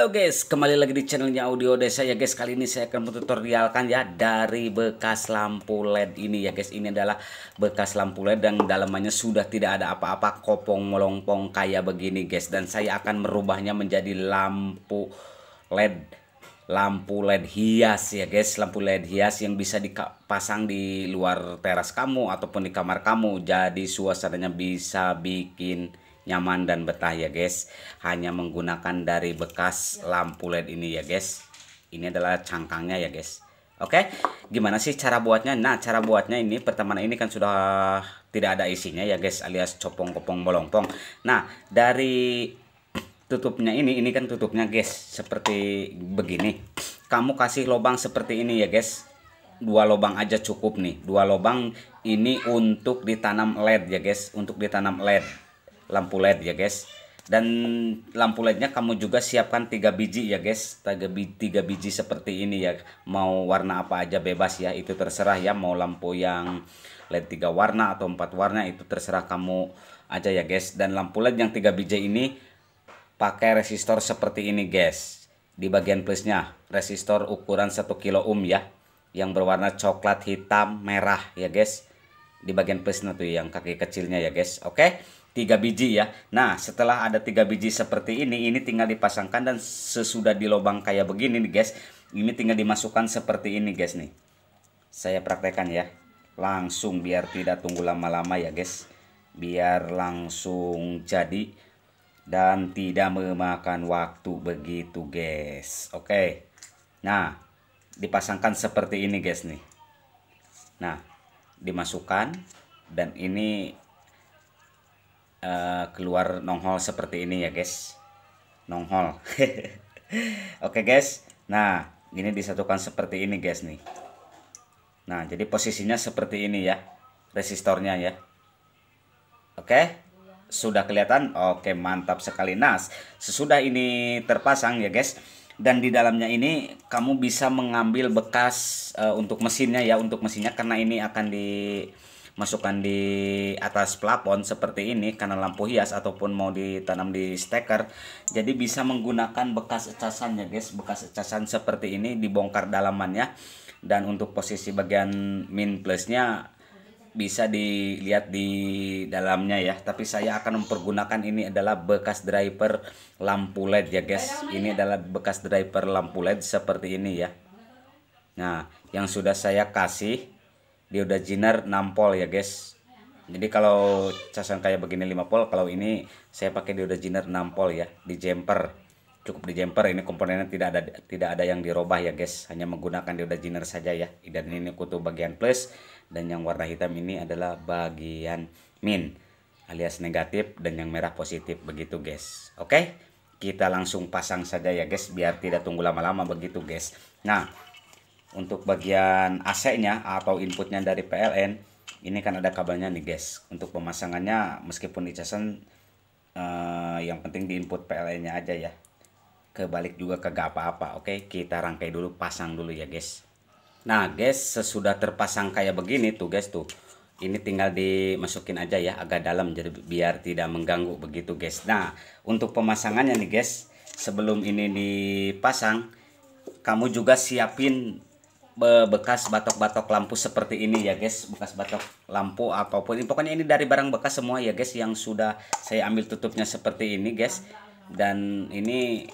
Halo guys, kembali lagi di channelnya Audio Desa ya guys. Kali ini saya akan tutorialkan ya dari bekas lampu LED ini ya guys. Ini adalah bekas lampu LED dan dalamannya sudah tidak ada apa-apa, kopong melompong kayak begini guys. Dan saya akan merubahnya menjadi lampu LED. Lampu LED hias ya guys, lampu LED hias yang bisa dipasang di luar teras kamu ataupun di kamar kamu. Jadi suasananya bisa bikin nyaman dan betah ya guys, hanya menggunakan dari bekas lampu LED ini ya guys. Ini adalah cangkangnya ya guys. Oke, gimana sih cara buatnya? Nah, cara buatnya ini pertama ini kan sudah tidak ada isinya ya guys, alias copong kopong bolongpong. Nah, dari tutupnya ini kan tutupnya guys, seperti begini. Kamu kasih lubang seperti ini ya guys. Dua lubang aja cukup nih. Dua lubang ini untuk ditanam LED ya guys, untuk ditanam LED. Lampu LED ya guys. Dan lampu LED-nya kamu juga siapkan 3 biji ya guys. 3 biji seperti ini ya. Mau warna apa aja bebas ya, itu terserah ya. Mau lampu yang LED 3 warna atau 4 warna itu terserah kamu aja ya guys. Dan lampu LED yang 3 biji ini pakai resistor seperti ini guys. Di bagian plusnya resistor ukuran 1 kilo ohm ya, yang berwarna coklat hitam merah ya guys. Di bagian plusnya tuh yang kaki kecilnya ya guys. Oke, 3 biji ya. Nah, setelah ada 3 biji seperti ini tinggal dipasangkan. Dan sesudah dilobang kayak begini nih guys, ini tinggal dimasukkan seperti ini guys nih. Saya praktekkan ya, langsung biar tidak tunggu lama-lama ya guys, biar langsung jadi dan tidak memakan waktu begitu guys. Oke, nah dipasangkan seperti ini guys nih. Nah, dimasukkan dan ini keluar nonghol seperti ini ya guys, nonghol. Oke guys, nah ini disatukan seperti ini guys nih. Nah, jadi posisinya seperti ini ya, resistornya ya. Oke, sudah kelihatan? Oke, mantap sekali. Nah, sesudah ini terpasang ya guys, dan di dalamnya ini kamu bisa mengambil bekas untuk mesinnya ya, untuk mesinnya, karena ini akan dimasukkan di atas plafon seperti ini karena lampu hias ataupun mau ditanam di steker. Jadi bisa menggunakan bekas ecasannya guys, bekas ecasan seperti ini dibongkar dalamannya. Dan untuk posisi bagian min plusnya bisa dilihat di dalamnya ya, tapi saya akan mempergunakan ini adalah bekas driver lampu LED ya guys. Ini adalah bekas driver lampu LED seperti ini ya. Nah, yang sudah saya kasih dioda-jiner 6 volt ya guys. Jadi kalau casan kayak begini 5 volt, kalau ini saya pakai dioda-jiner 6 volt ya, di jumper. Cukup di jumper, ini komponennya tidak ada yang dirubah ya guys, hanya menggunakan dioda-jiner saja ya. Dan ini kutu bagian plus, dan yang warna hitam ini adalah bagian min alias negatif, dan yang merah positif begitu guys. Oke, kita langsung pasang saja ya guys, biar tidak tunggu lama-lama begitu guys. Nah, untuk bagian AC-nya atau inputnya dari PLN ini kan ada kabelnya nih guys. Untuk pemasangannya meskipun dicasan yang penting di input PLN-nya aja ya, kebalik juga kagak apa-apa. Oke, kita rangkai dulu, pasang dulu ya guys. Nah guys, sesudah terpasang kayak begini tuh guys tuh, ini tinggal dimasukin aja ya agak dalam, jadi biar tidak mengganggu begitu guys. Nah, untuk pemasangannya nih guys, sebelum ini dipasang kamu juga siapin bekas batok-batok lampu seperti ini ya guys, bekas batok lampu ataupun pokoknya ini dari barang bekas semua ya guys, yang sudah saya ambil tutupnya seperti ini guys. Dan ini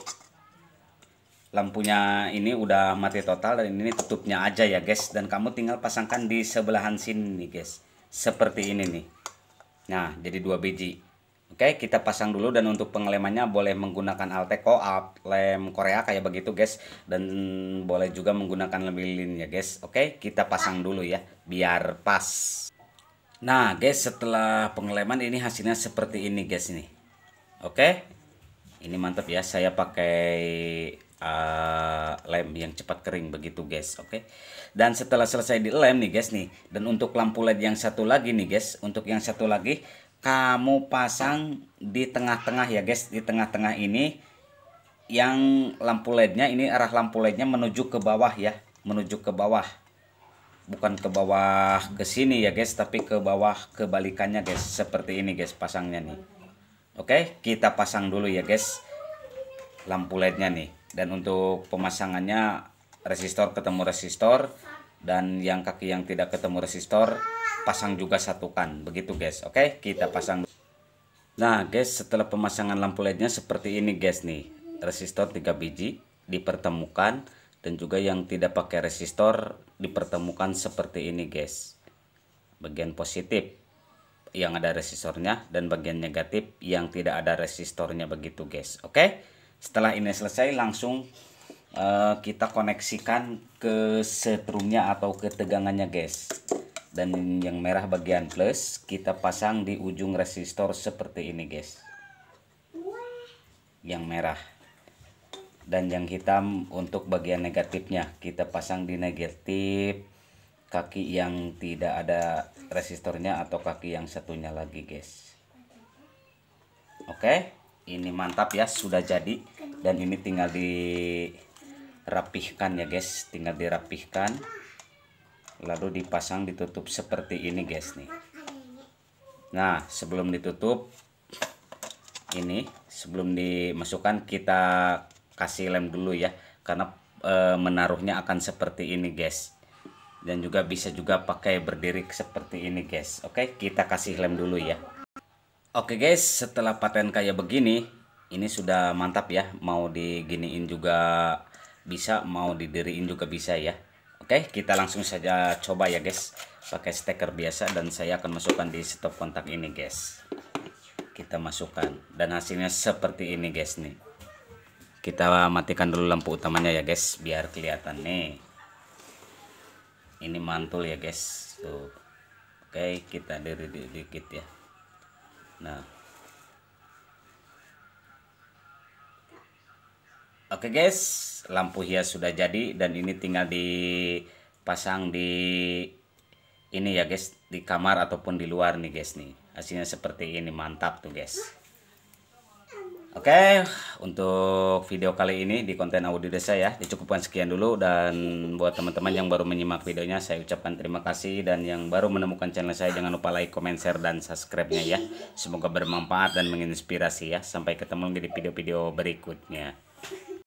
lampunya ini udah mati total, dan ini tutupnya aja ya guys. Dan kamu tinggal pasangkan di sebelahan sini nih guys, seperti ini nih. Nah, jadi 2 biji. Oke, kita pasang dulu. Dan untuk pengelemannya boleh menggunakan Alteco, lem Korea kayak begitu guys, dan boleh juga menggunakan lem lilin ya guys. Oke, kita pasang dulu ya biar pas. Nah guys, setelah pengeleman ini hasilnya seperti ini guys nih. Oke, ini mantap ya, saya pakai lem yang cepat kering begitu guys. Oke, dan setelah selesai di lem nih guys nih, dan untuk lampu LED yang satu lagi nih guys, untuk yang satu lagi kamu pasang di tengah-tengah ya guys, di tengah-tengah ini. Yang lampu LED-nya ini arah lampu LED-nya menuju ke bawah ya, menuju ke bawah, bukan ke bawah ke sini ya guys, tapi ke bawah kebalikannya guys, seperti ini guys pasangnya nih. Oke, kita pasang dulu ya guys. lampu LED-nya nih. Dan untuk pemasangannya resistor ketemu resistor, dan yang kaki yang tidak ketemu resistor pasang juga satukan, begitu guys. Oke, kita pasang. Nah guys, setelah pemasangan lampu LED-nya seperti ini guys nih. Resistor 3 biji dipertemukan, dan juga yang tidak pakai resistor dipertemukan seperti ini guys. Bagian positif yang ada resistornya, dan bagian negatif yang tidak ada resistornya, begitu guys. Oke, setelah ini selesai langsung kita koneksikan ke setrumnya atau ke tegangannya guys. Dan yang merah bagian plus kita pasang di ujung resistor seperti ini guys, yang merah. Dan yang hitam untuk bagian negatifnya kita pasang di negatif kaki yang tidak ada resistornya atau kaki yang satunya lagi guys. Oke, ini mantap ya, sudah jadi. Dan ini tinggal dirapihkan ya guys, tinggal dirapihkan lalu dipasang, ditutup seperti ini guys nih. Nah sebelum ditutup ini, sebelum dimasukkan kita kasih lem dulu ya, karena menaruhnya akan seperti ini guys. Dan juga bisa juga pakai berdiri seperti ini guys. Oke, kita kasih lem dulu ya. Oke guys, setelah paten kayak begini, ini sudah mantap ya. Mau diginiin juga bisa, mau didiriin juga bisa ya. Oke, kita langsung saja coba ya guys, pakai steker biasa. Dan saya akan masukkan di stop kontak ini guys. Kita masukkan dan hasilnya seperti ini guys nih. Kita matikan dulu lampu utamanya ya guys, biar kelihatan nih. Ini mantul ya guys tuh. Oke, kita diri dikit ya. Nah oke guys, lampu hias sudah jadi. Dan ini tinggal dipasang di ini ya guys, di kamar ataupun di luar nih guys nih. Hasilnya seperti ini, mantap tuh guys. Oke, untuk video kali ini di konten Audio Desa ya dicukupkan sekian dulu. Dan buat teman-teman yang baru menyimak videonya, saya ucapkan terima kasih. Dan yang baru menemukan channel saya, jangan lupa like, comment, share, dan subscribe-nya ya. Semoga bermanfaat dan menginspirasi ya. Sampai ketemu di video-video berikutnya.